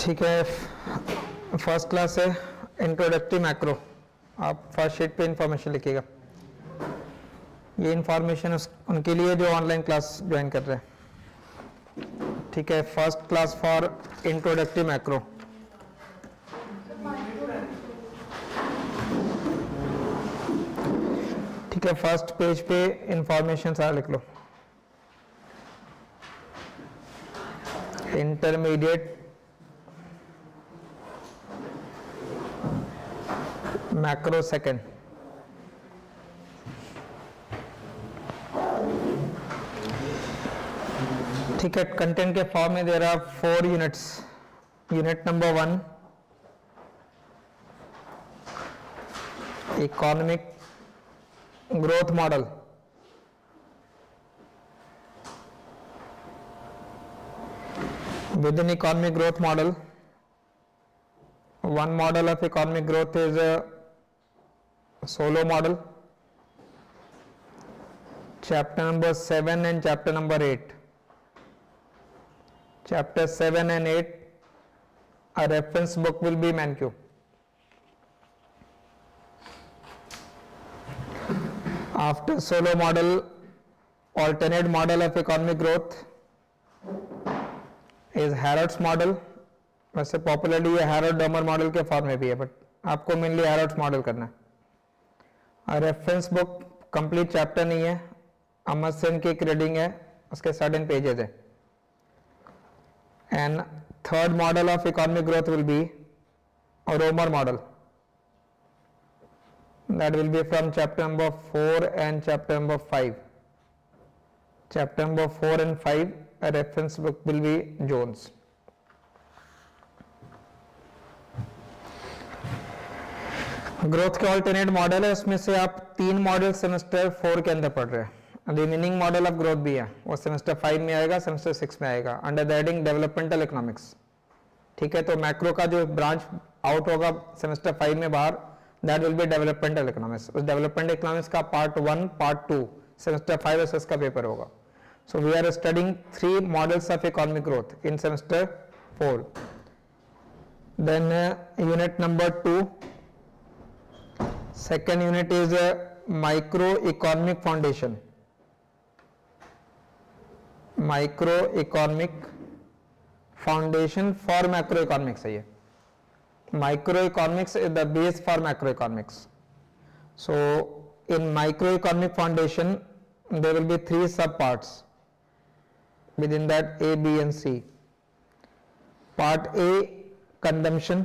ठीक है, first class है इंट्रोडक्टरी मैक्रो। आप फर्स्ट शीट पे इंफॉर्मेशन लिखिएगा। ये इंफॉर्मेशन उनके लिए जो ऑनलाइन क्लास ज्वाइन कर रहे हैं। ठीक है, first class for introductory macro. ठीक है, फर्स्ट पेज पे इंफॉर्मेशन सारा लिख लो। Intermediate macro second. ठीक है, कंटेंट के फॉर्म में दे रहा 4 units. Unit number 1 economic growth model. Within economic growth model, one model of economic growth is a solo model. Chapter number 7 and chapter number 8. Chapter 7 and 8, a reference book will be Mankiw. After solo model, alternate model of economic growth is Harrod's model. वैसे popularly ये Harold Domar model के form में भी है, but आपको mainly Harrods model करना है। Reference book complete chapter नहीं है, अमर सेन की एक रीडिंग है, उसके 7 पेजेस है। And third model of economic growth will be Romer model, that will be from chapter number 4 and chapter number 5। Chapter number 4 and 5 a reference book will be Jones। Growth के alternate model है, उसमें से आप 3 model semester 4 के अंदर पढ़ रहे हैं। रिमेनिंग मॉडल ऑफ ग्रोथ भी है, वो सेमेस्टर 5 में आएगा, सेमेस्टर 6 में आएगा, under the heading developmental economics. ठीक है, तो मैक्रो का जो ब्रांच आउट होगा सेमेस्टर 5 में बाहर, that will B developmental economics. उस डेवलपमेंट इकोनॉमिक्स का पार्ट 1 पार्ट 2 सेमेस्टर 5 और 6 का पेपर होगा। So we are studying 3 models of economic growth in semester 4. Then unit number 2, second unit is microeconomic foundation. Microeconomic foundation for macroeconomics है ये। Microeconomics is the base for macroeconomics. So in microeconomic foundation there will be 3 sub parts. Within that A, B and C. Part A, consumption.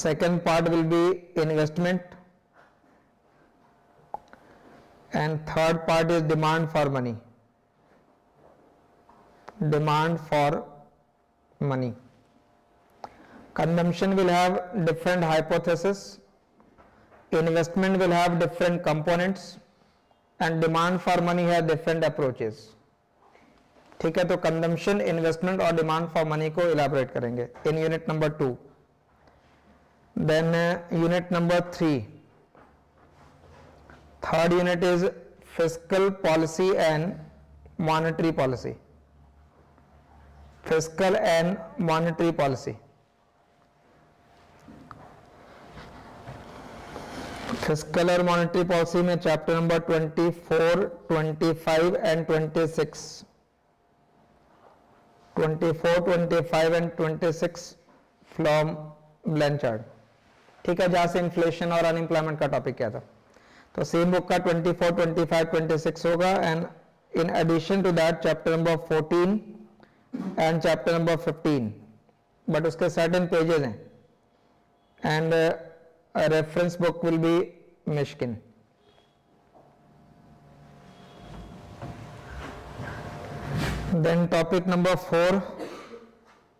Second part will be investment. And third part is demand for money. Demand for money. Consumption will have different hypotheses. Investment will have different components. And demand for money है different approaches. ठीक है, तो consumption, investment और demand for money को elaborate करेंगे in unit number 2। Then unit number 3, third unit is fiscal policy and monetary policy. Fiscal and monetary policy. Fiscal और monetary policy में chapter number 24, 25 and 26। 24, 25 and 26 from Blanchard. ठीक है, जहां से inflation और unemployment का टॉपिक क्या था। तो सेम बुक का 24, 25, 26 होगा। And in addition to that chapter number 14 and chapter number 15, but उसके सर्टेन पेजेस हैं। And a reference book will be Mishkin। Then topic number 4,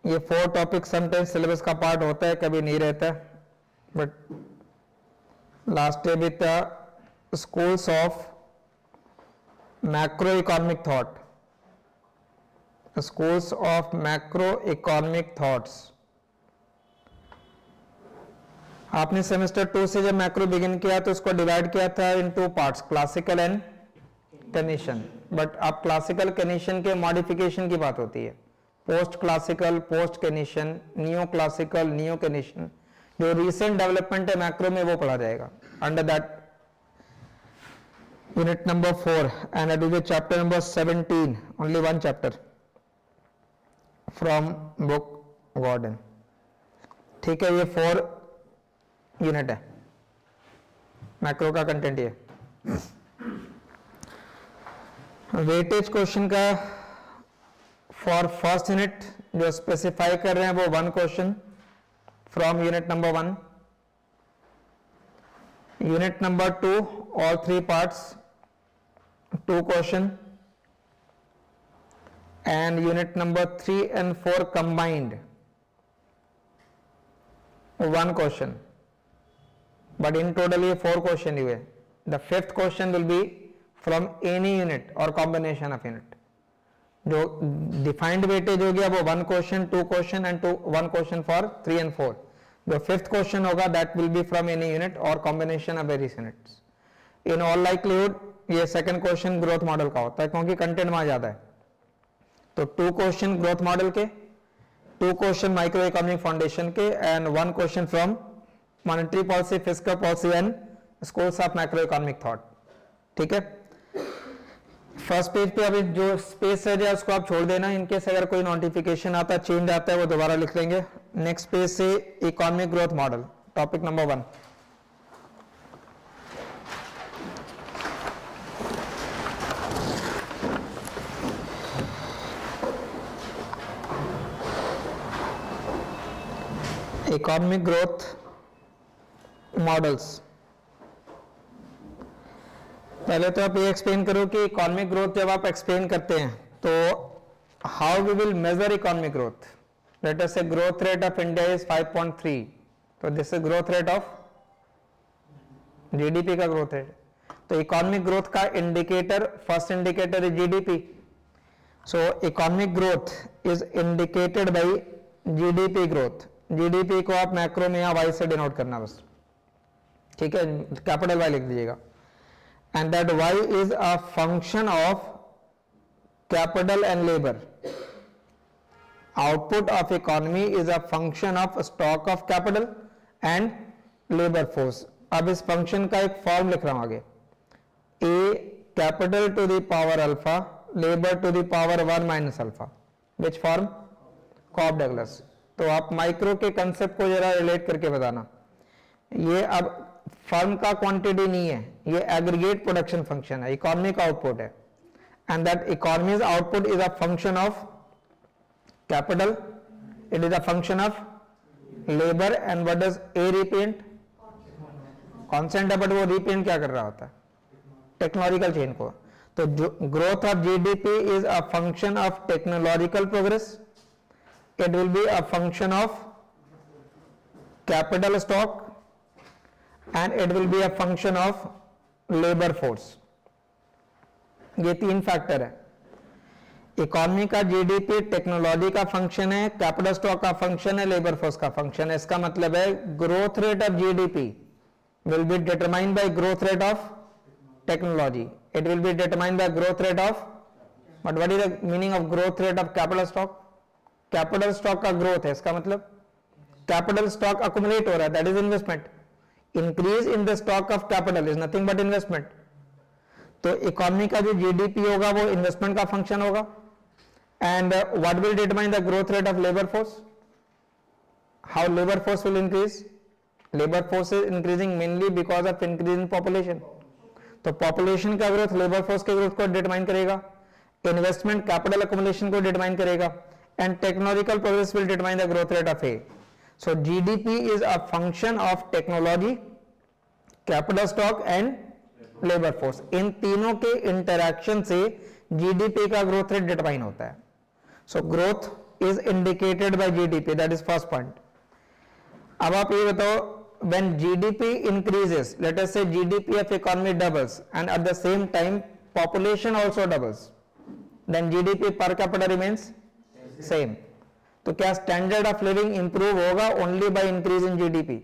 ये 4 टॉपिक समटाइम्स सिलेबस का पार्ट होता है, कभी नहीं रहता, बट लास्ट डे भी था schools of macro economic thought. Schools of macro economic thoughts. आपने सेमेस्टर 2 से जब मैक्रो बिगिन किया तो उसको डिवाइड किया था in 2 parts, classical and Keynesian. But अब क्लासिकल केनेशियन के मॉडिफिकेशन की बात होती है। Post classical, post Keynesian, neo classical, neo Keynesian, जो रिसेंट डेवलपमेंट है मैक्रो में वो पढ़ा जाएगा under that unit number 4 and that will be chapter number 17, only one chapter from book Gordon. ठीक है, ये 4 यूनिट है, मैक्रो का कंटेंट ये। वेटेज क्वेश्चन का फॉर फर्स्ट यूनिट जो स्पेसिफाई कर रहे हैं वो 1 question from unit number 1, unit number 2 all 3 parts 2 question, and unit number 3 and 4 combined 1 question, but in total ये 4 क्वेश्चन हुए। The 5th question will be from any unit or combination of unit। जो defined weightage हो गया वो 1 question, 2 question and 1 question for 3 and 4। जो 5th question होगा that will be from any unit और combination of various units. In all likelihood ये 2nd question growth model का होता है क्योंकि कंटेंट वहां ज्यादा है। तो 2 क्वेश्चन ग्रोथ मॉडल के, 2 क्वेश्चन माइक्रो इकोनॉमिक फाउंडेशन के, and 1 question from monetary policy, fiscal policy and schools of macro economic thought. ठीक है, फर्स्ट पेज पे अभी जो स्पेस है उसको आप छोड़ देना, इनकेस अगर कोई नोटिफिकेशन आता है, चेंज आता है, वो दोबारा लिख लेंगे। नेक्स्ट पेज से economic growth model, topic number 1। Economic growth models. पहले तो आप ये एक्सप्लेन करो कि इकोनॉमिक ग्रोथ जब आप एक्सप्लेन करते हैं तो how we will measure economic growth. Let us say growth rate of India is 5.3, तो this is growth rate of GDP का ग्रोथ रेट। तो इकोनॉमिक ग्रोथ का indicator, first indicator is GDP. So economic growth is indicated by GDP growth. GDP को आप macro में या Y से denote करना बस, ठीक है, कैपिटल वाई लिख दीजिएगा। And that y is a function of capital and labor. Output of economy is a function of stock of capital and labor force. अब इस फंक्शन का एक फॉर्म लिख रहा हूं आगे, a capital to the power alpha, labor to the power 1 minus alpha. Which form? Cobb-Douglas। तो आप माइक्रो के कंसेप्ट को जरा रिलेट करके बताना। ये अब फर्म का क्वांटिटी नहीं है, ये एग्रीगेट प्रोडक्शन फंक्शन है, इकोनॉमी का आउटपुट है, and that economies output is a function of capital, it is a function of labour, and what does A represent? Constant है, बट वो रिप्रेजेंट क्या कर रहा होता है? टेक्नोलॉजिकल चेंज को। तो growth of GDP is a function of technological progress, it will be a function of capital stock, and it will be a function of labor force। ये 3 फैक्टर है। इकोनॉमी का जीडीपी टेक्नोलॉजी का function है, capital stock का function है, labour force का function है। इसका मतलब है growth rate of GDP will be determined by growth rate of technology, it will be determined by growth rate of, but what is the meaning of growth rate of capital stock? Capital stock का growth है, इसका मतलब capital stock accumulate हो रहा है, that is investment. Increase in the stock of capital is nothing but investment. तो economy का जो जीडीपी होगा वो इन्वेस्टमेंट का फंक्शन होगा, and what will determine the growth rate of labour force? How labour force will increase? Labour force is increasing mainly because of increase in population. तो population का growth labour force के growth को determine करेगा, investment capital accumulation को determine करेगा, and technological progress will determine the growth rate of A. So GDP is a function of technology, capital stock and labor force. इन तीनों के interaction से GDP का growth rate determine होता है. So growth is indicated by GDP. That is first point. अब आप ये बताओ, when GDP increases, let us say GDP of economy doubles and at the same time population also doubles, then GDP per capita remains same. तो क्या standard of living improve होगा only by increase in GDP?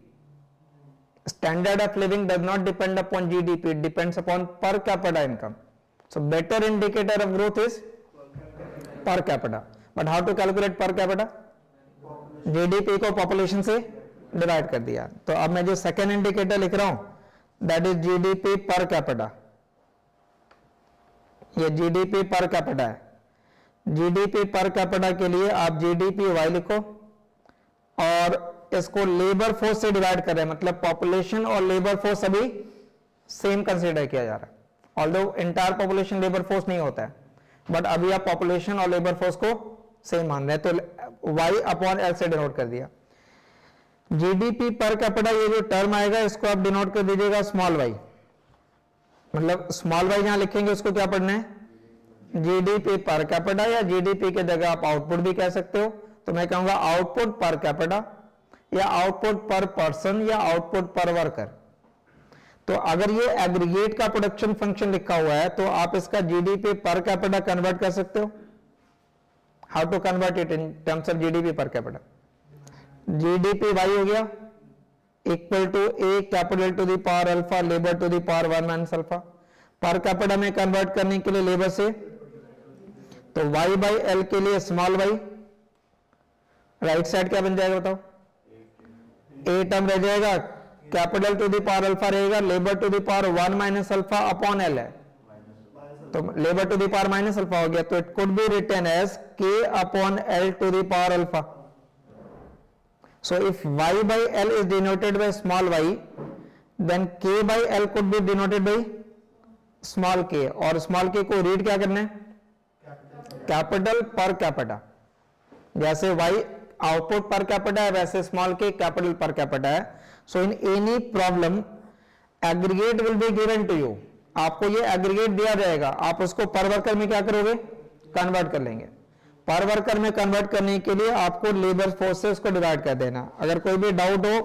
Standard of living does not depend upon GDP, it depends upon per capita income. So better indicator of growth is per capita. But how to calculate per capita? GDP को population से divide कर दिया। तो अब मैं जो second indicator लिख रहा हूं that is GDP per capita. ये जीडीपी पर कैपिटा है। जीडीपी पर कैपिटा के लिए आप जीडीपी वाई लिखो और इसको लेबर फोर्स से डिवाइड कर रहे हैं, मतलब पॉपुलेशन और लेबर फोर्स अभी सेम कंसीडर किया जा रहा है। Although entire population labour force नहीं होता है, बट अभी आप पॉपुलेशन और लेबर फोर्स को सेम मान रहे हैं, तो y अपॉन एल से डिनोट कर दिया। जीडीपी पर कैपिटा ये जो टर्म आएगा इसको आप डिनोट कर दीजिएगा स्मॉल y, मतलब स्मॉल y जहां लिखेंगे उसको क्या पढ़ना है? जीडीपी पर कैपिटा, या जीडीपी के जगह आप आउटपुट भी कह सकते हो। तो मैं कहूंगा आउटपुट पर कैपिटा या आउटपुट पर पर्सन या आउटपुट पर वर्कर। तो अगर ये एग्रीगेट का प्रोडक्शन फंक्शन लिखा हुआ है तो आप इसका जीडीपी पर कैपिटा कन्वर्ट कर सकते हो। How to convert it in terms of GDP per capita? GDP Y हो गया equal to A capital to the power alpha labour to the power 1 minus alpha. Per capita में convert करने के लिए labour से, तो y बाई एल के लिए स्मॉल y, राइट साइड क्या बन जाएगा बताओ? ए टर्म रह जाएगा, capital to the power alpha रहेगा, labour to the power 1 minus alpha upon L है, तो labour to the power minus alpha हो गया। तो it could be written as k upon L to the power alpha. So if y by l is denoted by small y, then k by l could be denoted by small k, और small k को read क्या करना है? Capital per capita. जैसे y output per capita है वैसे small k capital per capita है। So in any problem aggregate will be given to you, आपको ये एग्रीगेट दिया जाएगा, आप उसको पर वर्कर में क्या करोगे? कन्वर्ट कर लेंगे। पर वर्कर में कन्वर्ट करने के लिए आपको लेबर फोर्स से उसको डिवाइड कर देना। अगर कोई भी डाउट हो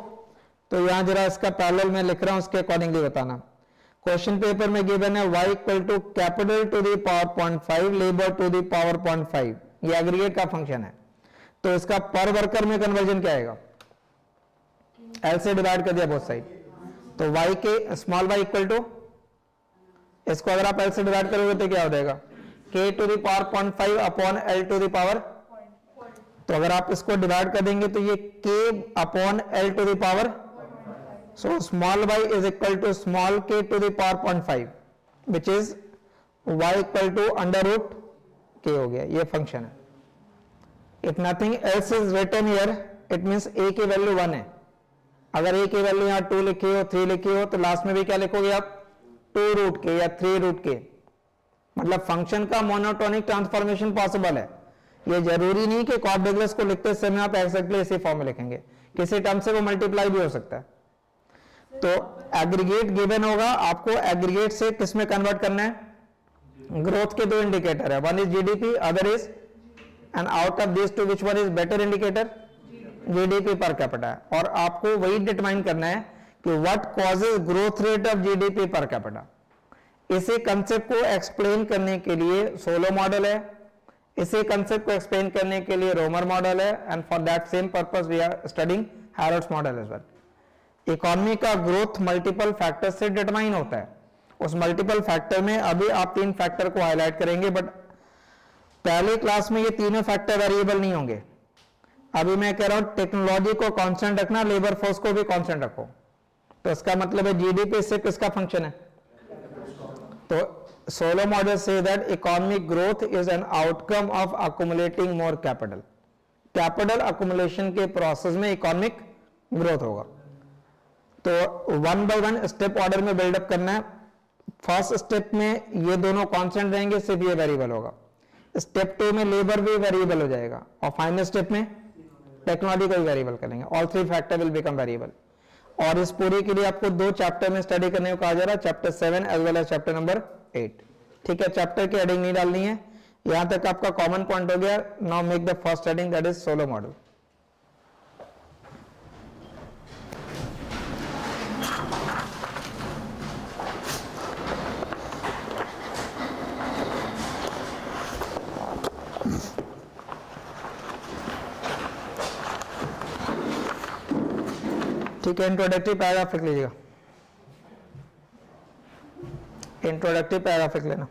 तो यहां जरा इसका पैरेलल में लिख रहा हूं, उसके अकॉर्डिंगली बताना। क्वेश्चन पेपर में गिवन है y equal to capital to the power 0.5 labour to the power 0.5, ये एग्रीगेट का फंक्शन है। तो इसका पर वर्कर में कन्वर्जन क्या आएगा? L से डिवाइड कर दिया बोथ साइड, तो y के स्मॉल y इक्वल टू, इसको अगर आप L से डिवाइड करोगे तो क्या हो जाएगा? k to the power 0.5 upon L to the power, तो अगर आप इसको डिवाइड कर देंगे तो ये k upon L to the power, so small y is equal to small k to the power 0.5 which is y equal to under root k हो गया। ये फंक्शन है। If nothing else is written here it means a की value 1 है। अगर a की value यहाँ 2 लिखी हो 3 लिखी हो तो लास्ट में भी क्या लिखोगे आप? 2 रूट के या 3 रूट के, मतलब फंक्शन का मोनोटोनिक ट्रांसफॉर्मेशन पॉसिबल है। ये जरूरी नहीं कि कॉर्डिग्लस को लिखते समय आप एक्जैक्टली इसी फॉर्म में लिखेंगे, किसी टर्म से वो मल्टीप्लाई भी हो सकता है। तो एग्रीगेट गिवन होगा, आपको एग्रीगेट से किस में कन्वर्ट करना है? ग्रोथ के दो इंडिकेटर है, one is GDP other is, and out of this two which one is better indicator? GDP per capita. और आपको वही डिटरमाइन करना है कि what causes growth rate of GDP per capita. इसी कंसेप्ट को एक्सप्लेन करने के लिए सोलो मॉडल है, इसी कंसेप्ट को एक्सप्लेन करने के लिए रोमर मॉडल है, and for that same purpose we are studying Harrod's model as well. Economy का ग्रोथ मल्टीपल फैक्टर से डिटरमाइन होता है। उस मल्टीपल फैक्टर में अभी आप 3 फैक्टर को हाईलाइट करेंगे, बट पहले क्लास में ये तीनों फैक्टर वेरिएबल नहीं होंगे। अभी मैं कह रहा हूं टेक्नोलॉजी को कांस्टेंट रखना, लेबर फोर्स को भी कांस्टेंट रखो। तो इसका मतलब है जीडीपी से किसका फंक्शन है? तो सोलो मॉडल से that economic growth is an outcome of accumulating more capital. Capital accumulation के प्रोसेस में इकोनॉमिक ग्रोथ होगा। तो 1 बाय 1 स्टेप ऑर्डर में बिल्डअप करना है। फर्स्ट स्टेप में ये दोनों कांस्टेंट रहेंगे, सिर्फ ये वेरिएबल होगा। स्टेप 2 में लेबर भी वेरिएबल हो जाएगा, और फाइनल स्टेप में टेक्नोलॉजी को भी वेरिएबल करेंगे। All 3 factor will become variable. और इस पूरी के लिए आपको 2 चैप्टर में स्टडी करने को कहा जा रहा है, chapter 7 as well as chapter number 8। ठीक है, चैप्टर की हेडिंग नहीं डालनी है। यहां तक आपका कॉमन पॉइंट हो गया। Now make the first heading that is solo model. ठीक है, इंट्रोडक्टिव पैराग्राफ लिख लीजिएगा। इंट्रोडक्टिव पैराग्राफ लिख लेना।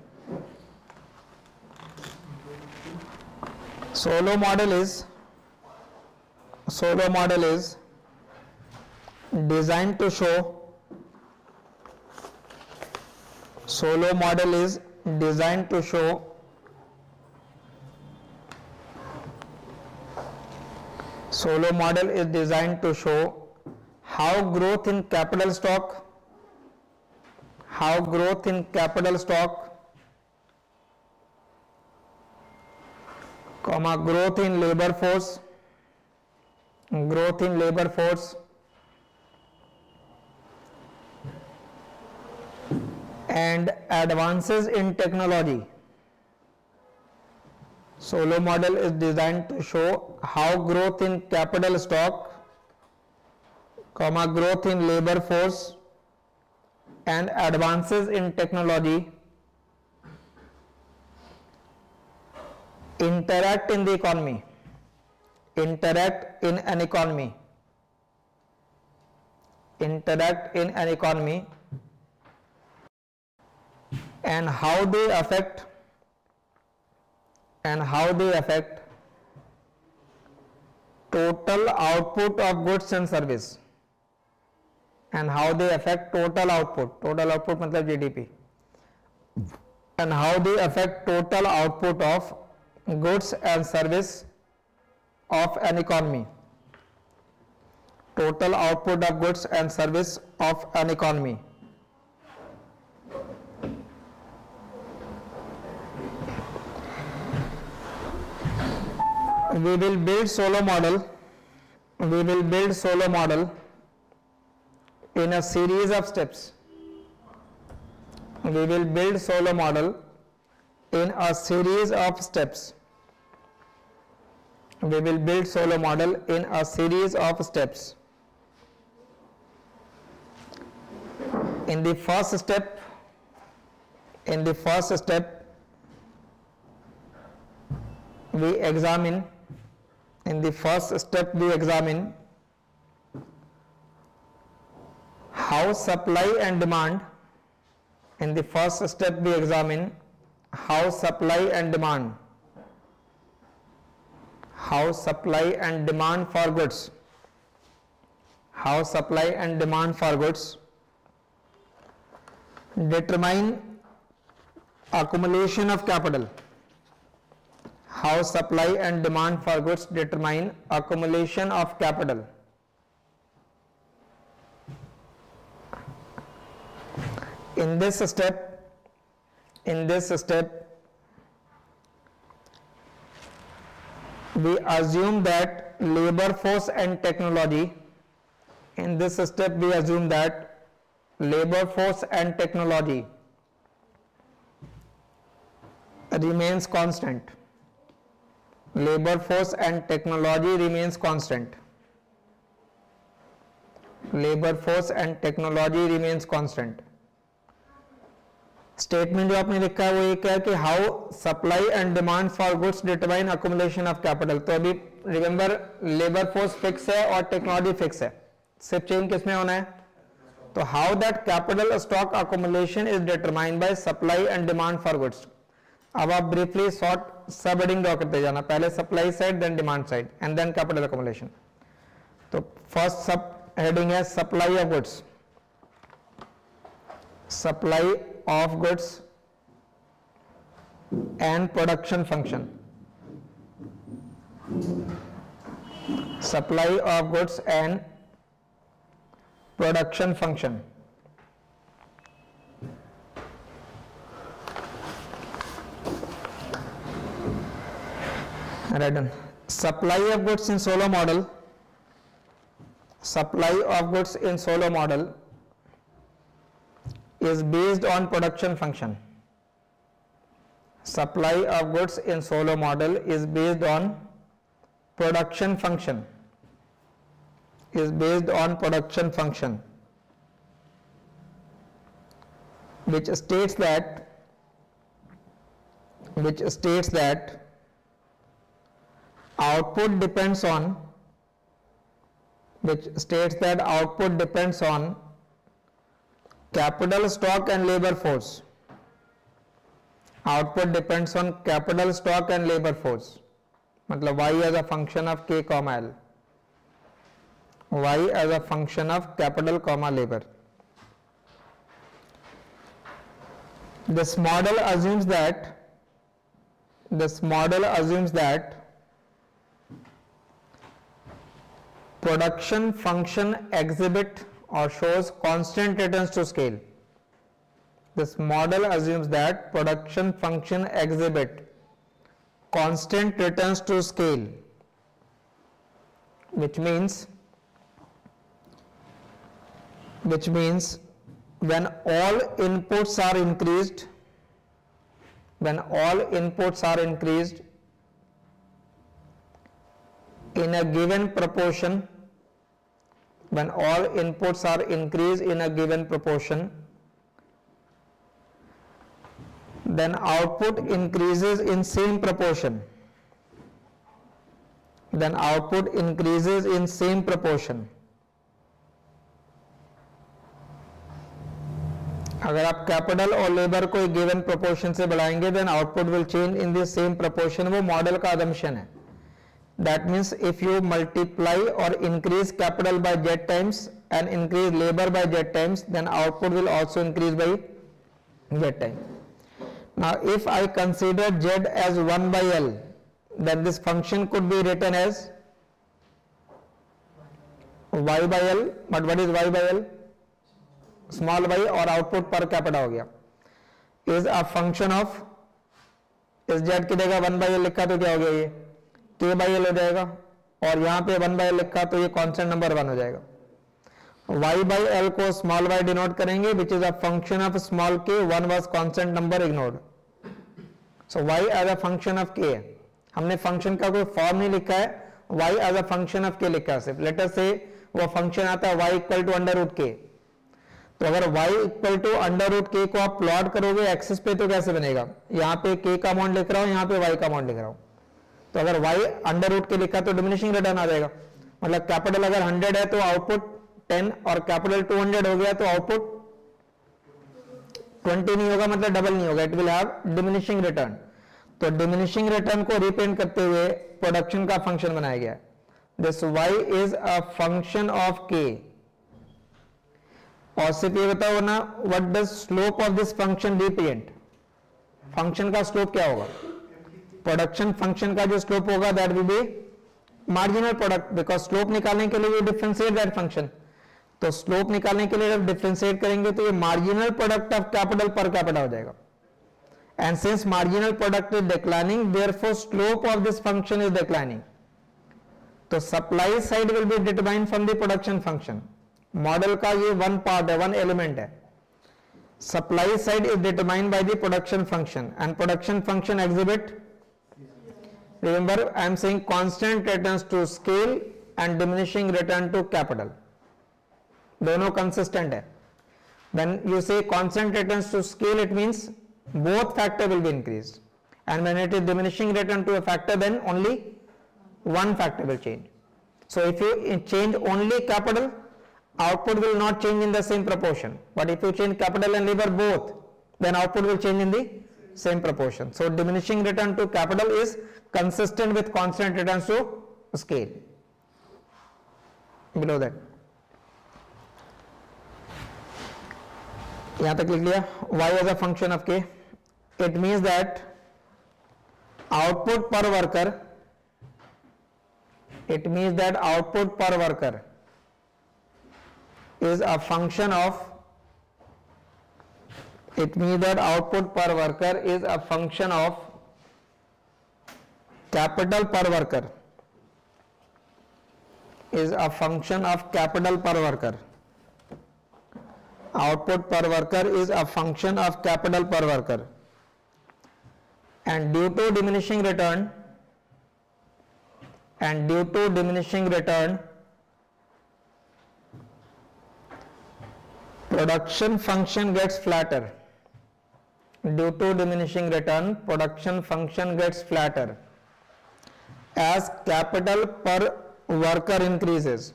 Solo model is designed to show Solo model is designed to show how growth in capital stock, comma, growth in labor force, and advances in technology. Solo model is designed to show how growth in capital stock, comma, growth in labor force and advances in technology interact in an economy, and how they affect total output of goods and service, total output मतलब GDP, and how they affect total output of goods and service of an economy, total output of goods and service of an economy. We will build Solo model in a series of steps. We will build Solo model in a series of steps. We will build Solo model in a series of steps. In the first step, we examine how supply and demand for goods determine accumulation of capital. How supply and demand for goods determine accumulation of capital. In this step, we assume that labor force and technology. Remains constant. Labor force and technology remains constant. Statement जो आपने लिखा है वो ये क्या है कि how supply and demand for goods determine accommodation of capital. तो अभी रिमेंबर लेबर फोर्स फिक्स है और टेक्नोलॉजी फिक्स है, सिर्फ चेंज किसमें होना है. तो how that capital stock accommodation is determined by supply and demand for goods. अब आप briefly short sub heading draw करते जाना, पहले supply side then demand side and then capital accommodation. तो फर्स्ट सब हेडिंग है supply of goods. Supply of goods and production function. Supply of goods and production function. Right done. Supply of goods in Solo model. Is based on production function. Supply of goods in Solo model is based on production function. Which states that output depends on capital stock and labor force. Output depends on capital stock and labor force. मतलब y as a function of k comma l, y as a function of capital comma labor. This model assumes that production function exhibit or shows constant returns to scale. This model assumes that production function exhibit constant returns to scale, which means when all inputs are increased, in a given proportion, when all inputs are increased in a given proportion, then output increases in same proportion. अगर आप capital और labour को एक given proportion से बढ़ाएंगे then output will change in the same proportion. वो model का assumption है. That means if you multiply और increase capital by z times and increase labour by z times then output will also increase by z time. Now if I consider z as 1 by l, then this function could be written as y by l. But what is y by l? Small y और output per capita हो गया. Is a function of, इस z की जगह 1 by l लिखा तो क्या हो गया, ये k by l हो जाएगा, और यहां पे 1 by l लिखा तो ये कांस्टेंट नंबर 1 हो जाएगा. y by l को स्मॉल y डिनोट करेंगे which is a function of small k. 1 was constant number ignored. So y as a function of k. हमने फंक्शन का कोई फॉर्म नहीं लिखा है, y as a function of k लिखा है सिर्फ. लेट अस से वो फंक्शन आता है y equal to under root k. तो अगर y equal to under root k को आप प्लॉट करोगे एक्सिस पे तो कैसे बनेगा, यहाँ पे k का अमाउंट लिख रहा हूँ, यहाँ पे y का अमाउंट लिख रहा हूँ. तो अगर y अंडर रूट k लिखा तो डिमिनिशिंग रिटर्न आ जाएगा. मतलब कैपिटल अगर 100 है तो आउटपुट 10 और कैपिटल 200 हो गया तो आउटपुट 20 नहीं होगा, मतलब डबल नहीं होगा. It will have diminishing return. तो डिमिनिशिंग रिटर्न को रिप्रेजेंट करते हुए प्रोडक्शन का फंक्शन बनाया गया. This y is a function of k. और सिर्फ ये बताओ ना, what does slope of this function represent. Function का स्लोप क्या होगा, प्रोडक्शन फंक्शन का जो स्लोप होगा that will B marginal product, because slope निकालने के लिए यू डिफरेंशिएट दैट फंक्शन. तो स्लोप निकालने के लिए जब डिफरेंशिएट करेंगे तो ये marginal product of capital per capita हो जाएगा. And since marginal product is declining therefore slope of this function is declining. तो supply side will be determined from the production function. Model का ये वन पार्ट है, one element है. Supply side is determined by the production function and production function exhibit, remember I am saying constant returns to scale and diminishing return to capital. दोनों consistent है. When you say constant returns to scale it means both factor will be increased, and when it is diminishing return to a factor then only one factor will change. So if you change only capital, output will not change in the same proportion, but if you change capital and labor both, then output will change in the same proportion. So diminishing return to capital is consistent with constant returns to scale. Below that, यहां तक लिख लिया. y as a function of k, it means that output per worker, it means that output per worker is a function of, it means that output per worker is a function of capital per worker, is a function of capital per worker. Output per worker is a function of capital per worker, and due to diminishing return, production function gets flatter. Due to diminishing return, production function gets flatter as capital per worker increases.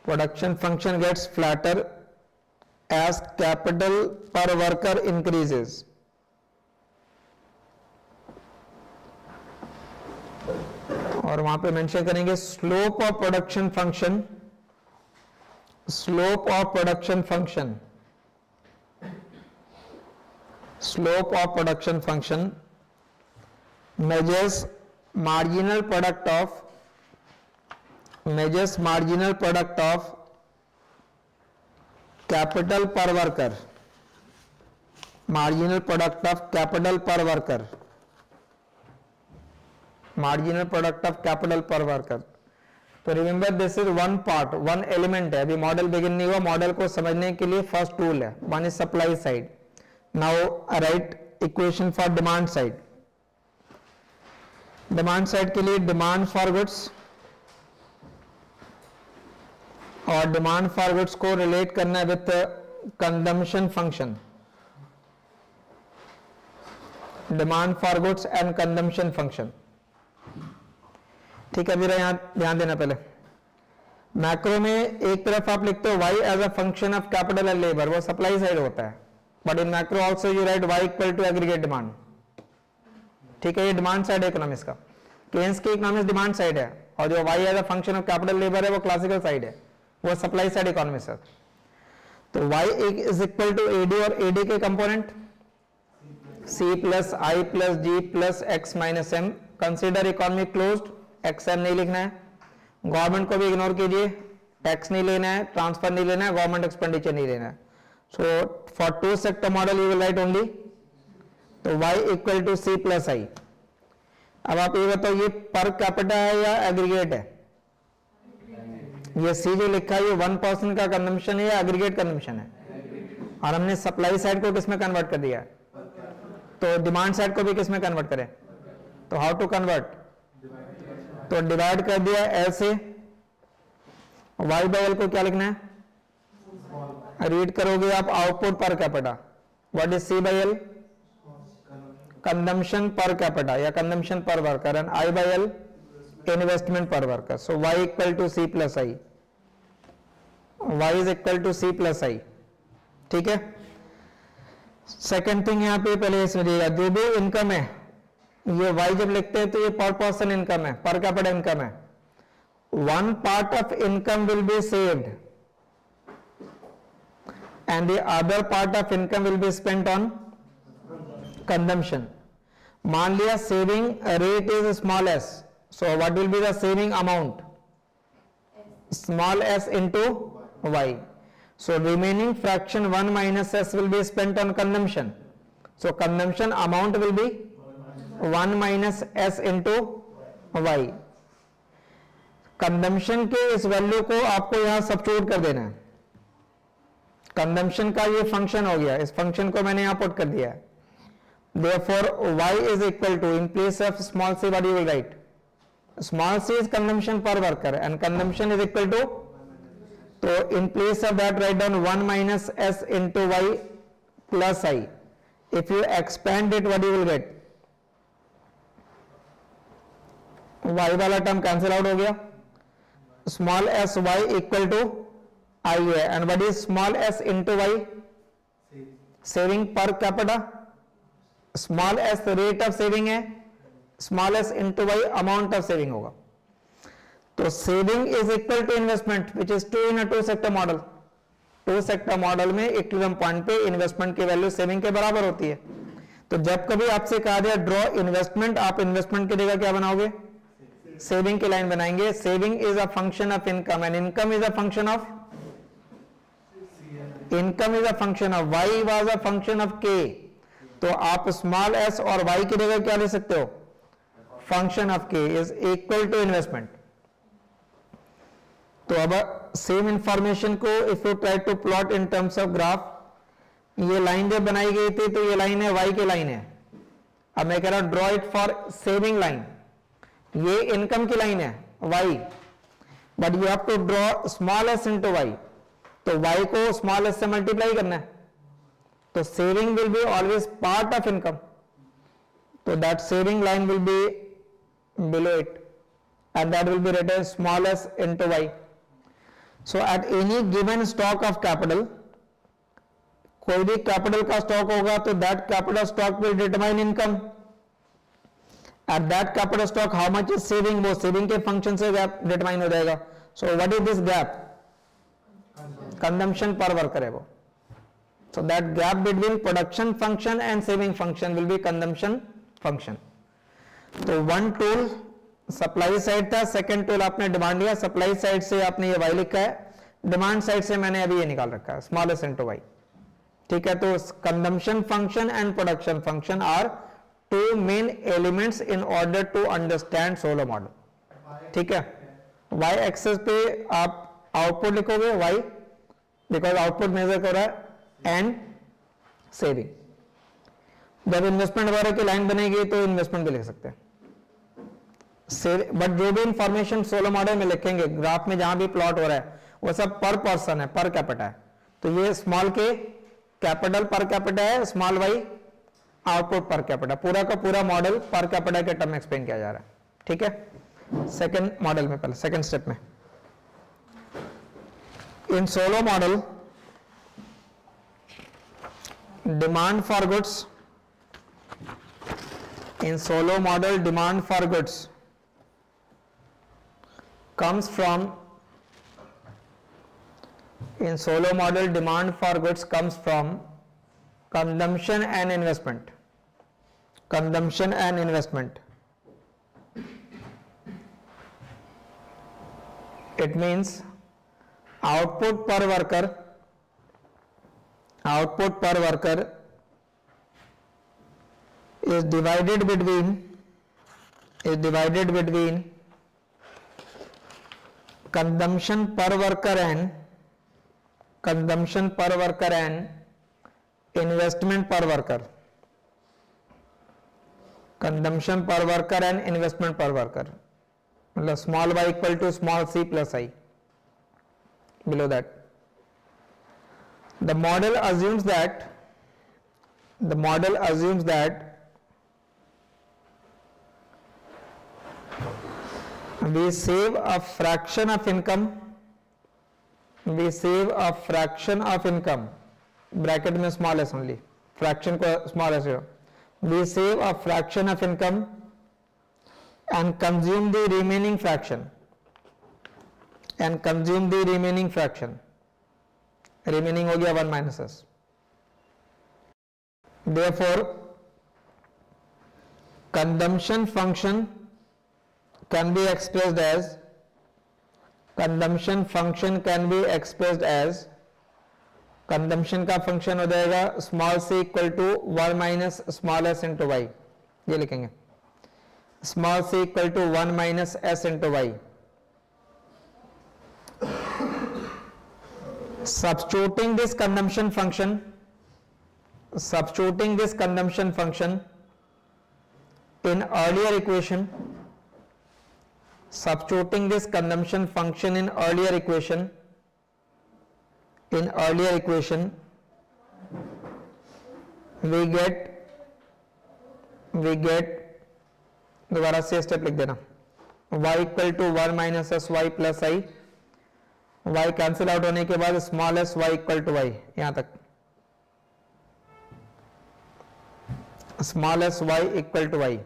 Production function gets flatter as capital per worker increases. और वहां पे mention करेंगे slope of production function, slope of production function, slope of production function measures marginal product of capital per worker, marginal product of capital per worker, marginal product of capital per worker. तो remember this is one part, one element है, अभी model begin नहीं हुआ, model को समझने के लिए first tool है, one is supply side. Now right equation for demand side. Demand side के लिए डिमांड फॉर गुड्स और डिमांड फॉर गुड्स को रिलेट करना है with consumption function, demand for goods and consumption function. ठीक है, मेरा यहां ध्यान देना. पहले मैक्रो में एक तरफ आप लिखते हो y as a function of capital and labour, वो सप्लाई साइड होता है, but in macro also you write y equal to aggregate demand. ठीक है, ये डिमांड साइड है इकोनॉमिक्स का. केन्स की इकोनॉमिक्स डिमांड साइड है, और जो y as a function of capital labour है वो क्लासिकल साइड है, वो सप्लाई साइड इकोनॉमिक्स है. तो y is equal to AD और AD के component C plus I plus G plus X minus M. Consider economy closed, XM नहीं लिखना है, गवर्नमेंट को भी इग्नोर कीजिए, टैक्स नहीं लेना है, ट्रांसफर नहीं लेना है, गवर्नमेंट एक्सपेंडिचर नहीं लेना है. So for two sector model you will write only तो y equal to C plus I. अब आप ये बताओ ये पर कैपिटा है या एग्रीगेट है? ये C जो लिखा है ये 1% का कंजम्पशन है या एग्रीगेट कंजम्पशन है? और हमने सप्लाई साइड को किसमें कन्वर्ट कर दिया, तो डिमांड साइड को भी किसमें कन्वर्ट करें? तो हाउ टू कन्वर्ट, तो डिवाइड कर दिया L से, y बाय L को क्या लिखना है, रीड करोगे आप output per capita. What is C by L? Consumption per capita या consumption per worker, and I by L investment per worker. So y equal to C plus I, y is equal to C plus I. ठीक है. Second thing यहाँ पे पहले समझिएगा, जो भी income है ये y जब लिखते हैं तो ये पर पर्सन इनकम है, पर कैपिटा इनकम है. One part of income will be saved and the other part of income will be spent on consumption. मान लिया saving rate is small S, so what will be the saving amount, small S into y. So remaining fraction 1 minus s will be spent on consumption. So consumption amount will be 1 minus s into y. Consumption के इस value को आपको यहां substitute कर देना है. Consumption का ये फंक्शन हो गया, इस फंक्शन को मैंने यहां पुट कर दिया है. Therefore y is equal to, in place of small c what you will write, small c is consumption per worker and consumption is equal to, तो in place of that write down 1 minus s into y plus I. If you expand it what you will get, y वाला term cancel out हो गया, small S y equal to I है, and what is small s into y, saving per capita, small s rate of saving है, small s into y amount of saving होगा. तो saving is equal to investment which is true in a two sector model. Two sector model में equilibrium point पे investment की value saving के बराबर होती है. तो जब कभी आपसे कहा जाए ड्रॉ इन्वेस्टमेंट, आप इन्वेस्टमेंट की जगह क्या बनाओगे, सेविंग की लाइन बनाएंगे. Saving is a function of income and income is a function of, income is a function of, y was a function of k. तो आप स्मॉल s और y की जगह क्या ले सकते हो, function of k is equal to investment. तो अब सेम इंफॉर्मेशन को if you try to plot in terms of graph, ये लाइन जब बनाई गई थी तो ये लाइन है y की लाइन है. अब मैं कह रहा हूं draw it for saving line, ये इनकम की लाइन है y, but you have to draw small s into y. तो y को स्मॉल s से मल्टीप्लाई करना है, तो saving will be always part of income, तो that saving line will be below it and that will be written small s into y. So at any given stock of capital, कोई भी capital का stock होगा तो that capital stock will determine income at that capital stock how much is saving, वो saving के function से gap determine हो जाएगा. So what is this gap? Consumption per worker है वो. So that gap between production function and saving function will be consumption function. तो one tool supply side था, second tool आपने demand लिया. Supply side से आपने ये y लिखा है, डिमांड साइड से मैंने अभी ये निकाल रखा है स्मॉल एस इनटू y. ठीक है, तो consumption function and production function are two main elements in order to understand Solow model. ठीक है, y एक्सेस पे आप आउटपुट लिखोगे y, बिकॉज आउटपुट मेजर कर रहा है, एंड सेविंग. जब इन्वेस्टमेंट वगैरह की लाइन बनेगी तो इन्वेस्टमेंट भी लिख सकते हैं. बट जो भी इंफॉर्मेशन सोलो मॉडल में लिखेंगे, ग्राफ में जहां भी प्लॉट हो रहा है, वो सब पर पर्सन है, पर कैपिटा है. तो ये स्मॉल के कैपिटल पर कैपिटा है, small Y output per capita. पूरा का पूरा मॉडल पर कैपिटा के टर्म में एक्सप्लेन किया जा रहा है. ठीक है, सेकंड मॉडल में, पहले सेकंड स्टेप में, in Solow model demand for goods, in solo model demand for goods comes from, in solo model demand for goods comes from consumption and investment. Consumption and investment. It means output per worker, output per worker is divided between consumption per worker and investment per worker. Consumption per worker and investment per worker. मतलब small y equal to small c plus I. Below that, the model assumes that we save a fraction of income, bracket में small s only, fraction को small s, we save a fraction of income and consume the remaining fraction, remaining हो गया 1 minus s. Therefore consumption function can be expressed as, consumption का function हो जाएगा small c equal to 1 minus small s into y. ये लिखेंगे small c equal to 1 minus s into y. Substituting this consumption function in earlier equation, we get दोबारा से step लिख देना, y equal to 1 minus S Y plus I. y cancel out होने के बाद small S y equal to y, यहां तक small S y equal to y.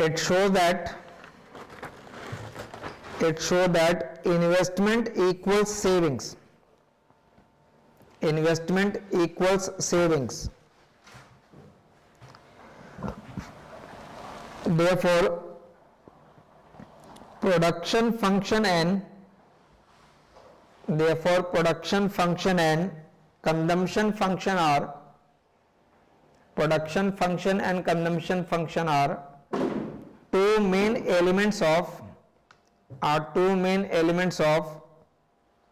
It shows that investment equals savings. Therefore production function and consumption function are two main elements of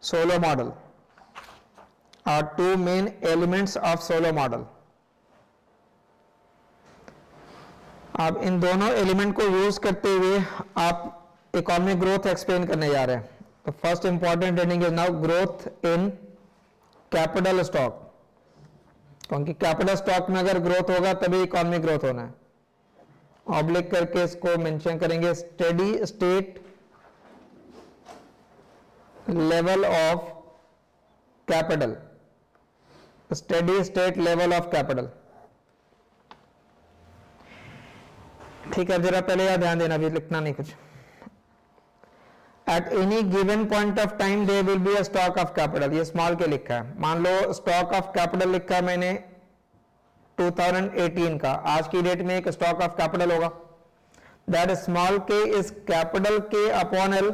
solo model. अब इन दोनों element को use करते हुए आप economic growth explain करने जा रहे हैं. तो first important heading is now growth in capital stock, क्योंकि कैपिटल स्टॉक में अगर ग्रोथ होगा तभी इकोनॉमिक ग्रोथ होना है. ऑब्लिक करके इसको मेंशन करेंगे, steady state level of capital, steady state level of capital. ठीक है, जरा पहले यार ध्यान देना, अभी लिखना नहीं कुछ। At any given point of time there will be a stock of capital, ये स्मॉल के लिखा है। मान लो स्टॉक ऑफ कैपिटल लिखा है मैंने 2018 का, आज की डेट में एक स्टॉक ऑफ कैपिटल होगा, दैट स्मॉल के इज कैपिटल के अपॉन एल।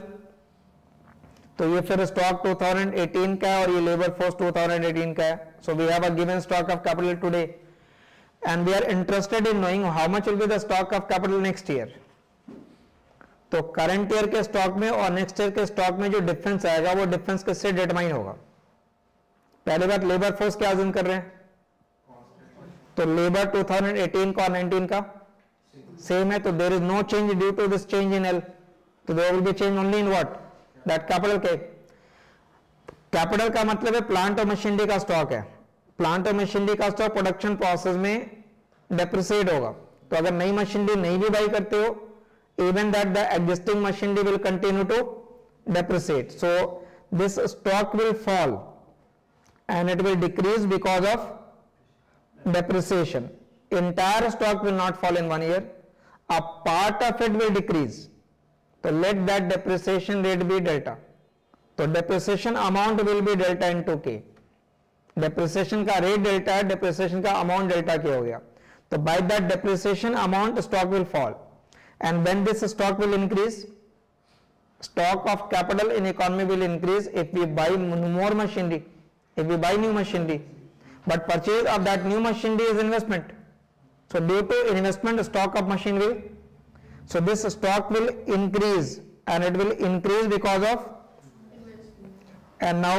तो ये फिर स्टॉक 2018 का है और ये लेबर फोर्स 2018 का है। So we have a given stock of capital today and we are interested in knowing how much will be the stock of capital next year। तो करंट ईयर के स्टॉक में और नेक्स्ट ईयर के stock में जो difference आएगा वो difference किससे डिटरमाइन होगा? पहली बात, लेबर फोर्स क्या अज्यूम कर रहे हैं? तो लेबर 2018 का और 19 का सेम है, तो there is no change due to this change in L. तो there will be change only in what? That capital K. Capital का मतलब है प्लांट और मशीनरी का स्टॉक है। प्लांट और मशीनरी का स्टॉक प्रोडक्शन प्रोसेस में डेप्रिसिएट होगा। तो अगर नई मशीनरी नहीं भी बाई करते हो, even that the existing machinery will continue to depreciate. So this stock will fall and it will decrease because of depreciation. entire stock will not fall in 1 year, a part of it will decrease, तो let that depreciation rate be delta। तो depreciation amount will be delta into k। depreciation का rate delta है, depreciation का amount delta k हो गया। तो by that depreciation amount stock will fall, and when this stock will increase, stock of capital in economy will increase if we buy more machinery, if we buy new machinery, but purchase of that new machinery is investment। So due to investment, stock of machine will, so this stock will increase, and it will increase because of, and now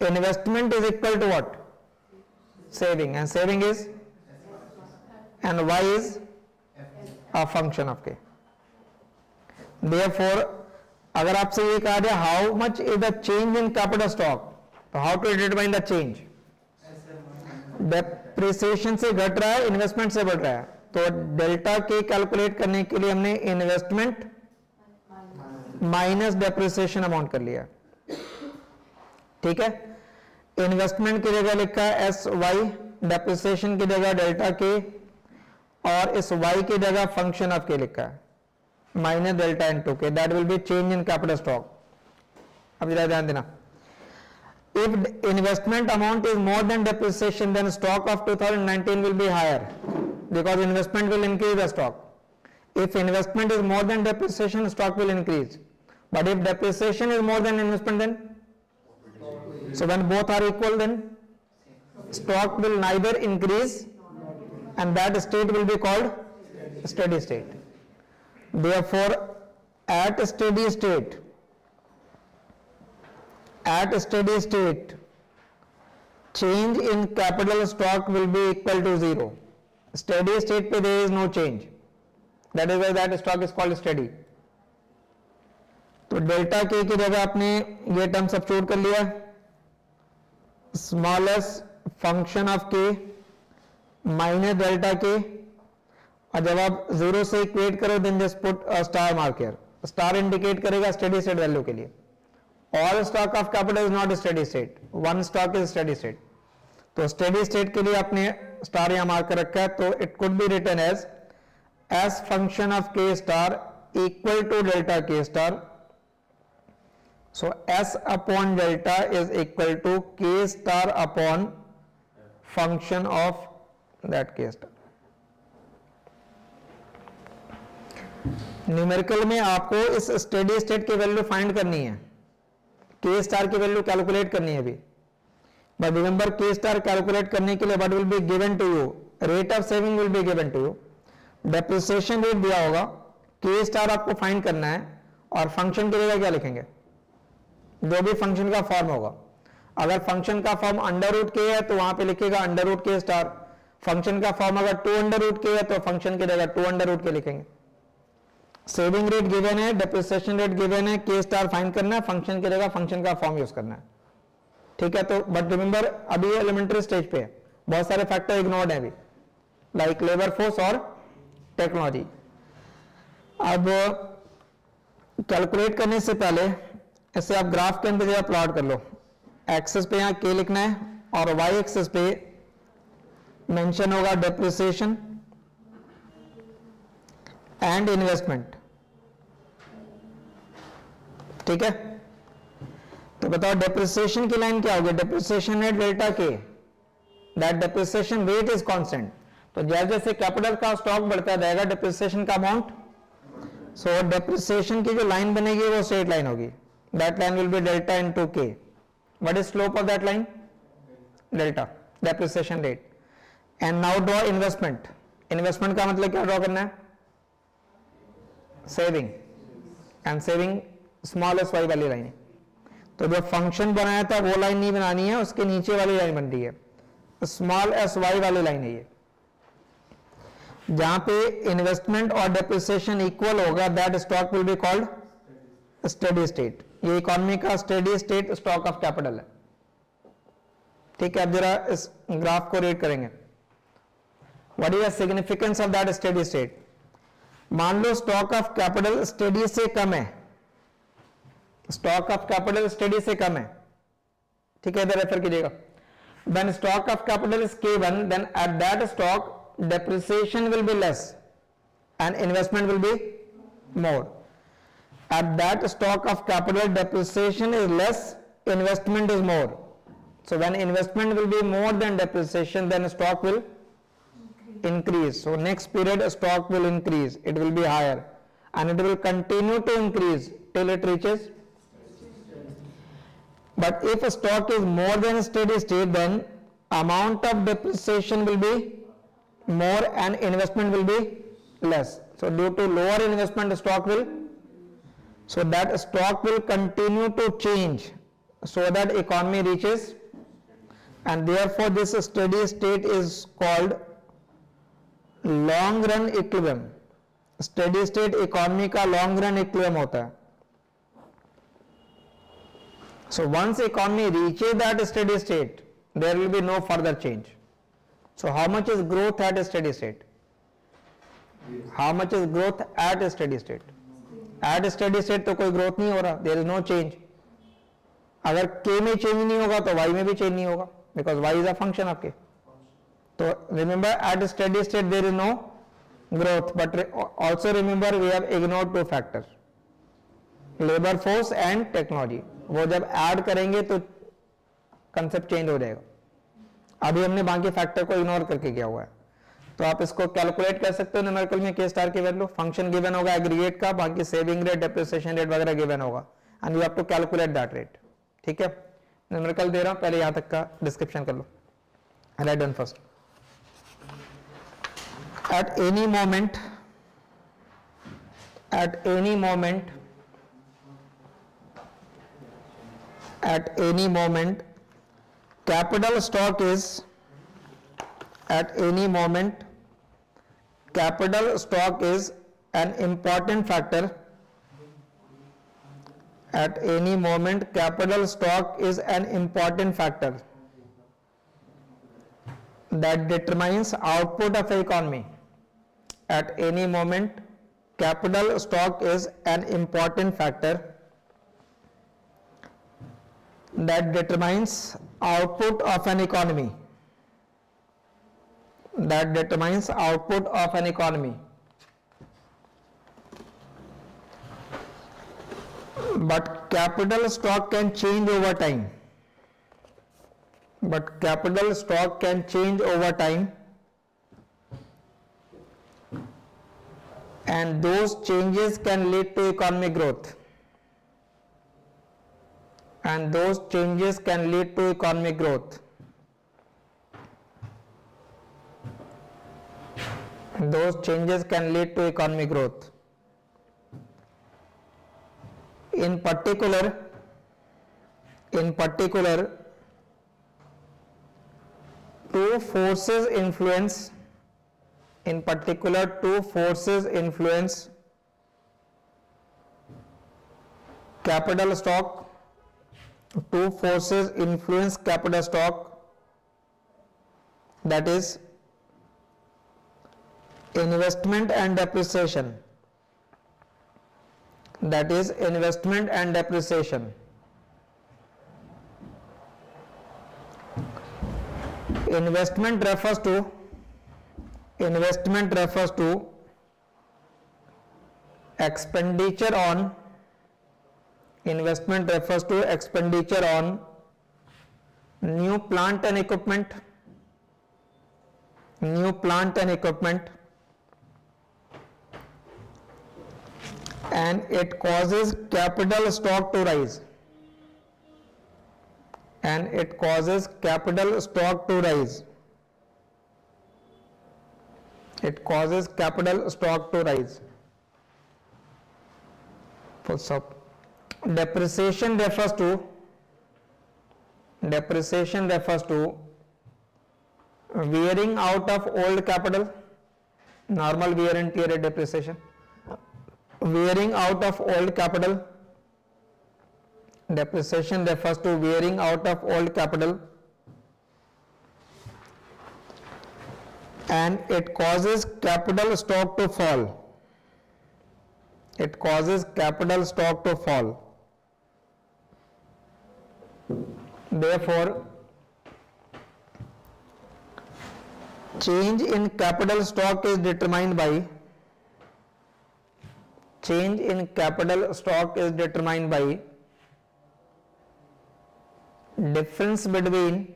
investment is equal to what? Saving, and saving is, and y is a function of k। Therefore अगर आपसे ये कहा जाए how much is the change in capital stock, तो how to determine the change? Depreciation से घट रहा है, इन्वेस्टमेंट से बढ़ रहा है। तो डेल्टा के कैलकुलेट करने के लिए हमने इन्वेस्टमेंट माइनस डेप्रिसिएशन अमाउंट कर लिया। ठीक है, इन्वेस्टमेंट की जगह लिखा है एस वाई, डेप्रिसिएशन की जगह डेल्टा के, और इस वाई की जगह फंक्शन ऑफ के लिखा है माइनस डेल्टा इनटू के। That will be change in capital stock. अब जरा ध्यान देना, if investment amount is more than depreciation, then stock of 2019 will be higher because investment will increase the stock। if investment is more than depreciation, stock will increase, but if depreciation is more than investment, then so when both are equal, then stock will neither increase, and that state will be called steady state। therefore at steady state, change in capital stock will be equal to 0। steady state पे there is no change, that is why that stock is called steady। तो delta K की जगह आपने ये term substitute कर लिया, smallest function of K minus delta K, और जब आप 0 से इक्वेट करो then just put star mark here. Star indicate करेगा स्टेडी स्टेट वैल्यू के लिए। All stock of capital is not steady state, one stock is steady state। तो steady state के लिए आपने स्टार यहाँ मार्क कर रखा है, तो it could be written as s function of k star equal to delta k star। so s upon delta is equal to k star upon function of that k star। Numerical में आपको इस steady state की value find करनी है, के star की value calculate करनी है अभी। But remember, K star calculate करने के लिए what will be given to you? Rate of saving will be given to you, depreciation rate दिया होगा, के स्टार आपको फाइंड करना है, और फंक्शन की जगह क्या लिखेंगे? जो भी फंक्शन का फॉर्म होगा। अगर फंक्शन का फॉर्म अंडर रूट के है तो वहां पे लिखेगा अंडर रूट के स्टार। फंक्शन का फॉर्म अगर 2 अंडर रूट के है तो फंक्शन की जगह 2 अंडर रूट के लिखेंगे। सेविंग रेट गिवन है, डेप्रिसिएशन रेट गिवन है, के स्टार फाइंड करना है, फंक्शन की जगह फंक्शन का फॉर्म यूज करना है। ठीक है, तो बट रिमेंबर अभी एलिमेंट्री स्टेज पे है, बहुत सारे फैक्टर इग्नोर्ड है अभी, लाइक लेबर फोर्स और टेक्नोलॉजी। अब कैलकुलेट करने से पहले ऐसे आप ग्राफ के अंदर जरा प्लॉट कर लो। एक्सेस पे यहाँ K लिखना है और Y एक्सेस पे मेंशन होगा डेप्रिसिएशन एंड इन्वेस्टमेंट। ठीक है, तो बताओ डेप्रिसिएशन की लाइन क्या होगी? डेप्रिसिएशन है delta K, that depreciation rate is constant. तो जैसे जैसे कैपिटल का स्टॉक बढ़ता जाएगा डेप्रिसिएशन का अमाउंट, सो डेप्रिसिएशन की जो लाइन बनेगी वो स्ट्रेट लाइन होगी, that line will be delta into K। What is slope of that line? Delta, depreciation rate. And now draw investment. Investment का मतलब क्या ड्रॉ करना है? Saving, and saving small S Y वाली line. तो जो function बनाया था वो लाइन नहीं बनानी है, उसके नीचे वाली लाइन बन रही है, स्मॉल एस वाई वाली लाइन है ये, जहां पे इन्वेस्टमेंट और डेप्रिसिएशन इक्वल होगा, that stock will be called steady state. ये इकोनॉमी का steady state stock of capital है। ठीक है, अब जरा इस ग्राफ को रीड करेंगे। What is the significance of that steady state? मान लो स्टॉक ऑफ कैपिटल स्टेडी से कम है, स्टॉक ऑफ कैपिटल स्टेडी से कम है। ठीक है, इधर रेफर कीजिएगा। When stock of capital is K1, then at that stock depreciation will be less and investment will be more. At that stock of capital depreciation is less, investment is more. So when investment will be more than depreciation, then stock will increase. So next period stock will increase, it will be higher and it will continue to increase till it reaches. But if stock is more than steady state, then amount of depreciation will be more and investment will be less. So due to lower investment, stock will, so that stock will continue to change so that economy reaches, and therefore this steady state is called long run equilibrium. Steady state economy का long run equilibrium होता है. So once economy reaches that steady state, there will be no further change. So how much is growth at a steady state? How much is growth at a steady state? At a steady state तो कोई growth नहीं हो रहा, there is no change. अगर K में change नहीं होगा तो Y में भी change नहीं होगा, because Y is a function of K. तो remember at a steady state there is no growth, but also remember we have ignored two factors, labor force and technology. वो जब ऐड करेंगे तो concept change हो जाएगा। अभी हमने बाकी फैक्टर को इग्नोर करके किया हुआ है, तो आप इसको कैलकुलेट कर सकते हो न्यूमेरिकल में। K स्टार की वैल्यू, फंक्शन गिवन होगा एग्रीगेट का, बाकी सेविंग रेट, डेप्रिसिएशन रेट वगैरह गिवन होगा, and you have to calculate that rate. ठीक है, न्यूमेरिकल दे रहा हूं, पहले यहां तक का डिस्क्रिप्शन कर लो। Write down first. At any moment capital stock is an important factor. At any moment capital stock is an important factor that determines output of the economy. At any moment capital stock is an important factor that determines output of an economy. That determines output of an economy. But capital stock can change over time. But capital stock can change over time, and those changes can lead to economic growth. And those changes can lead to economic growth. Those changes can lead to economic growth. In particular, two forces influence capital stock. Two forces influence capital stock, that is investment and depreciation. Investment refers to expenditure on new plant and equipment, and it causes capital stock to rise. Full stop. Depreciation refers to wearing out of old capital. Normal wear and tear is depreciation. Wearing out of old capital. Depreciation refers to wearing out of old capital, and it causes capital stock to fall. Therefore, change in capital stock is determined by difference between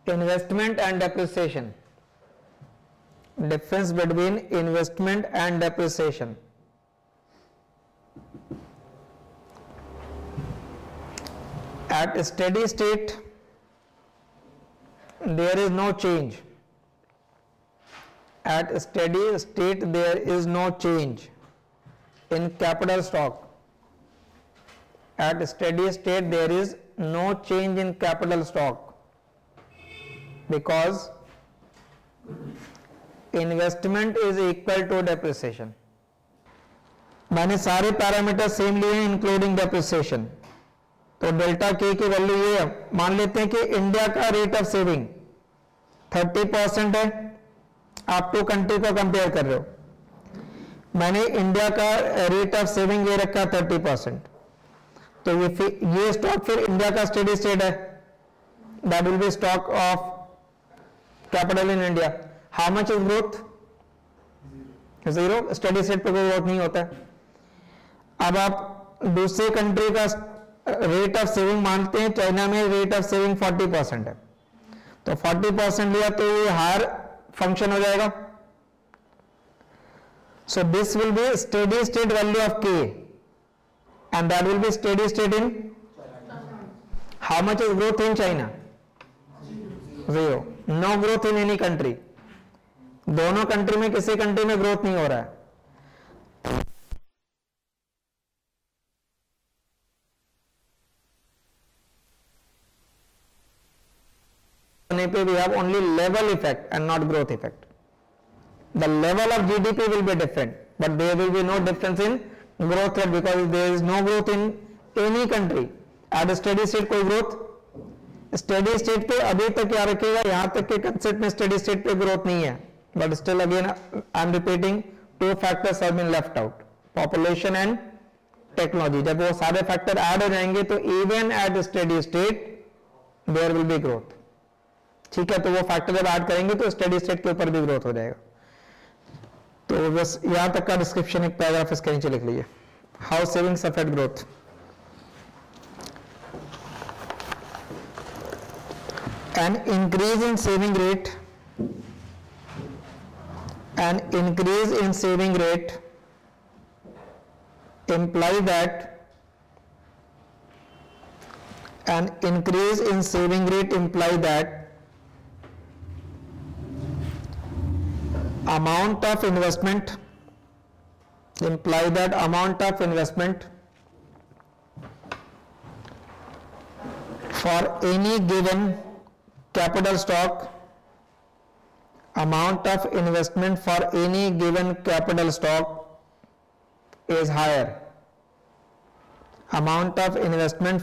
investment and depreciation. At steady state, there is no change. In capital stock. At steady state, there is no change in capital stock, because investment is equal to depreciation. मैंने सारे parameter same लिए हैं including depreciation. तो delta K की value ये है. मान लेते हैं कि इंडिया का रेट ऑफ सेविंग 30% है. आप टू कंट्री को कंपेयर कर रहे हो. मैंने इंडिया का रेट ऑफ सेविंग ले रखा 30%. तो ये स्टॉक फिर इंडिया का स्टेडी स्टेट है. That will B stock of capital in India. How much is growth? 0. Steady state पे कोई ग्रोथ नहीं होता है. अब आप दूसरी कंट्री का रेट ऑफ सेविंग मानते हैं. चाइना में रेट ऑफ सेविंग 40% है. तो 40% लिया तो ये हायर फंक्शन हो जाएगा. So this will be steady state value of K, and that will be steady state in how much is growth in China? 0. No growth in any country. दोनों country में किसी कंट्री में growth नहीं हो रहा है. पे we have only level effect and not growth effect. The level of GDP will be different, but there will be no difference in growth rate because there is no growth in any country. At a steady state कोई growth, steady state पे अभी तक क्या रखेगा, यहाँ तक के concept में steady state पे growth नहीं है. But still again I am repeating, two factors have been left out, population and technology. जब वो सारे factor add हो जाएंगे तो even at steady state there will be growth. ठीक है, तो वो factor जब add करेंगे तो steady state के ऊपर भी growth हो जाएगा. तो बस यहां तक का डिस्क्रिप्शन एक पैराग्राफ इसके नीचे लिख लीजिए. How savings affect growth. An increase in saving rate imply that amount of investment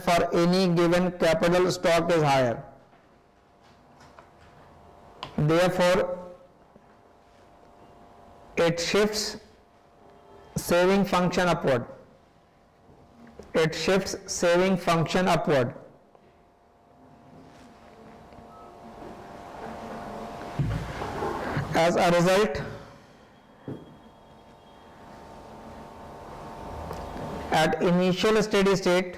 for any given capital stock is higher. Therefore it shifts saving function upward. it shifts saving function upward. As a result, at initial steady state,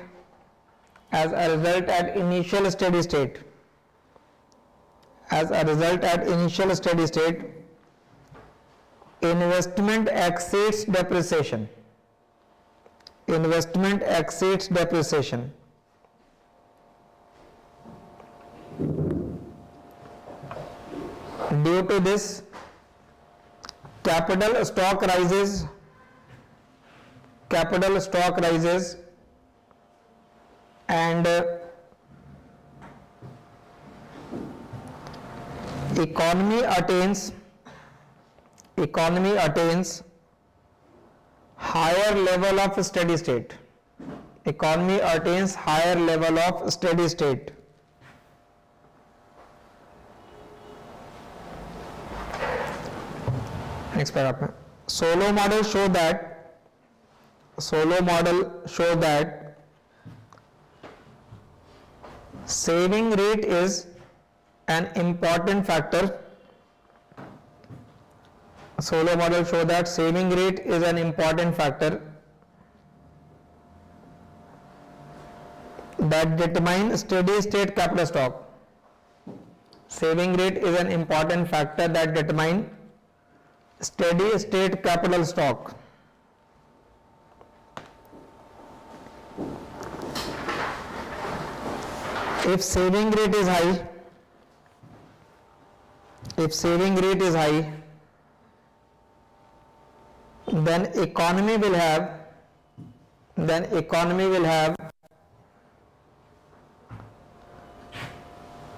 investment exceeds depreciation. Due to this, capital stock rises and economy attains higher level of steady state. Next paragraph. Solow model show that saving rate is an important factor. Solow model show that saving rate is an important factor that determine steady state capital stock. Saving rate is an important factor that determine steady state capital stock. If saving rate is high, then economy will have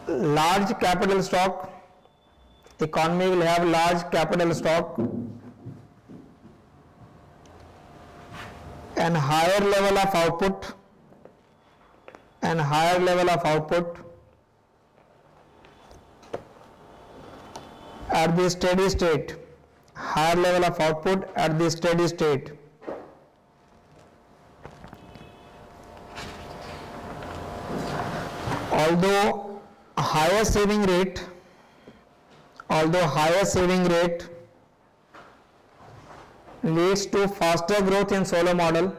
large capital stock. And higher level of output at the steady state. Although higher saving rate leads to faster growth in Solow model,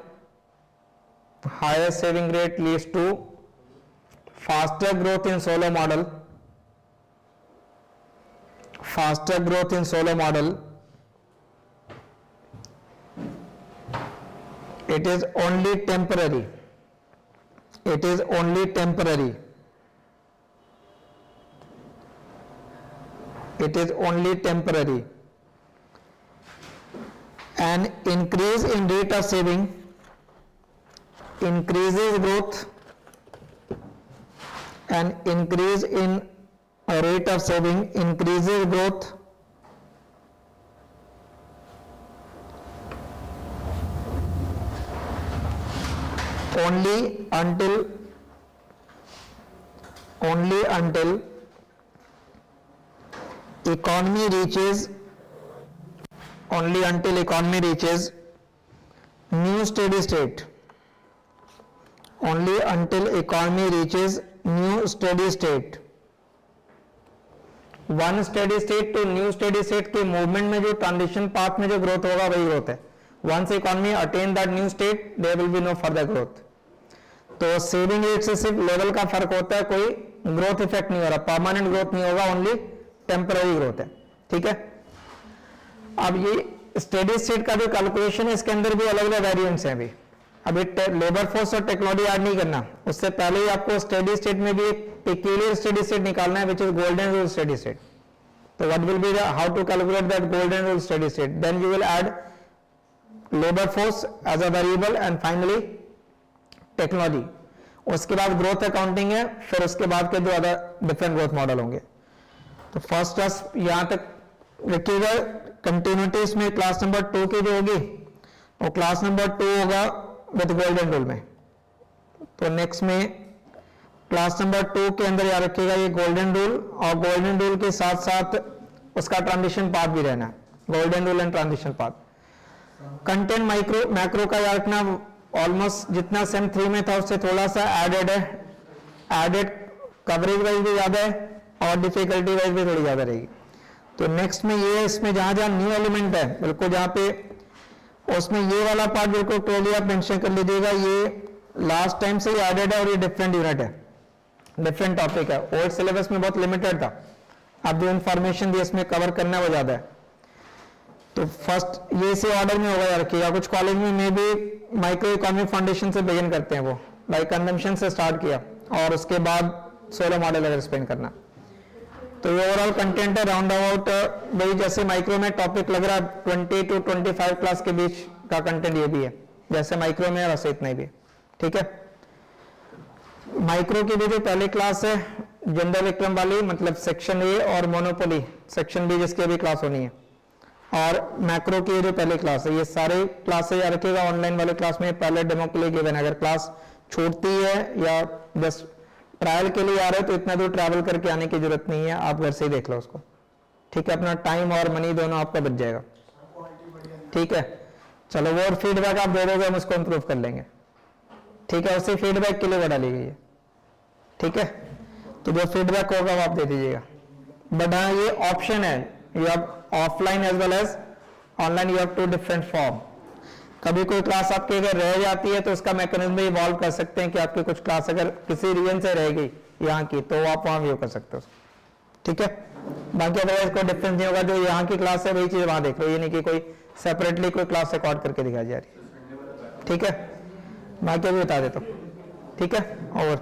it is only temporary. An increase in rate of saving increases growth. Only until economy reaches new steady state. One steady state to new steady state के movement में जो transition path में जो growth होगा वही growth है. Once economy attain that new state there will be no further growth. तो saving rate से सिर्फ लेवल का फर्क होता है, कोई ग्रोथ इफेक्ट नहीं हो रहा, परमानेंट ग्रोथ नहीं होगा, ओनली टेम्पररी ग्रोथ है. ठीक है. अब ये स्टेडी स्टेट का जो कैलकुलेशन है इसके अंदर भी अलग अलग वेरिएंट्स हैं. अभी लेबर फोर्स और टेक्नोलॉजी ऐड नहीं करना, उससे पहले ही आपको स्टेडी स्टेट में भी एक peculiar steady state निकालना है, which is golden rule steady state. So what will be the how to calculate that golden rule steady state? Then you will add labor force as a variable and finally technology. उसके बाद growth accounting है, फिर उसके बाद के दो other different growth model होंगे. तो फर्स्ट क्लास यहाँ तक रखिएगा. कंटिन्यूटी इसमें क्लास नंबर 2 की जो होगी वो क्लास नंबर 2 होगा विद गोल्डन रूल में. तो नेक्स्ट में क्लास नंबर 2 के अंदर याद रखिएगा ये गोल्डन रूल, और गोल्डन रूल के साथ साथ उसका ट्रांजिशन पाथ भी रहना है. Golden rule and transition path. Content macro का याद रखना, ऑलमोस्ट जितना सेम 3 में था उससे थोड़ा सा एडेड है, एडेड कवरेज वाइज भी ज़्यादा है और डिफिकल्टी वाइज भी थोड़ी ज़्यादा रहेगी। तो नेक्स्ट में ये इसमें जहाँ जहाँ न्यू एलिमेंट है बिल्कुल जहाँ पे, उसमें ये वाला पार्ट बिल्कुल क्लियरली आप मेंशन कर लीजिएगा, ये लास्ट टाइम से एडेड है और ये डिफरेंट यूनिट है, डिफरेंट टॉपिक है। ओल्ड सिलेबस में बहुत लिमिटेड था, अब जो इंफॉर्मेशन दी इसमें कवर करना वो ज़्यादा है। तो फर्स्ट ये इसी ऑर्डर में होगा यार रखिएगा। कुछ कॉलेज में भी माइक्रो इकोनॉमिक फाउंडेशन से बिगिन करते हैं, वो लाइक कंजम्पशन से स्टार्ट किया और उसके बाद सोलर मॉडल अगर एक्सप्लेन करना। तो ये ओवरऑल कंटेंट है राउंड अबाउट वही जैसे माइक्रो में टॉपिक लग रहा है 20 to 25 क्लास के बीच का कंटेंट ये भी है, जैसे माइक्रो में है वैसे इतना ही भी, ठीक है। माइक्रो की भी जो पहली क्लास है जनरल विक्रम वाली, मतलब सेक्शन ए और मोनोपोली सेक्शन बी जिसकी अभी क्लास होनी है, और मैक्रो की जो पहली क्लास है, ये सारे क्लासेज याद रखिएगा ऑनलाइन वाले क्लास में पहले डेमो के लिए गिवन है। अगर क्लास छूटती है या जस्ट ट्रायल के लिए आ रहे हो तो इतना दूर ट्रैवल करके आने की जरूरत नहीं है, आप घर से ही देख लो उसको, ठीक है। अपना टाइम और मनी दोनों आपका बच जाएगा, ठीक है। चलो वो और फीडबैक आप दे दोगे, हम उसको इम्प्रूव कर लेंगे, ठीक है। उसी फीडबैक के लिए बढ़ा ली गई है, ठीक है। तो जो फीडबैक होगा वो आप दे दीजिएगा, बट हाँ ये ऑप्शन है, you have offline as well as online, you have 2 different form. कभी कोई क्लास आपके अगर रह जाती है तो उसका मैकेनिज्म भी इवॉल्व कर सकते हैं कि आपकी कुछ क्लास अगर किसी रीजन से रह गई यहाँ की तो आप वहाँ व्यू कर सकते हो, ठीक है। बाकी अदरवाइज कोई डिफरेंस नहीं होगा, जो यहाँ की क्लास है वही चीज वहाँ देख लो, ये नहीं कि कोई सेपरेटली कोई क्लास रिकॉर्ड करके दिखाई जा रही है, ठीक है। बाकी अभी बता देता हूँ, ठीक है। ओवर।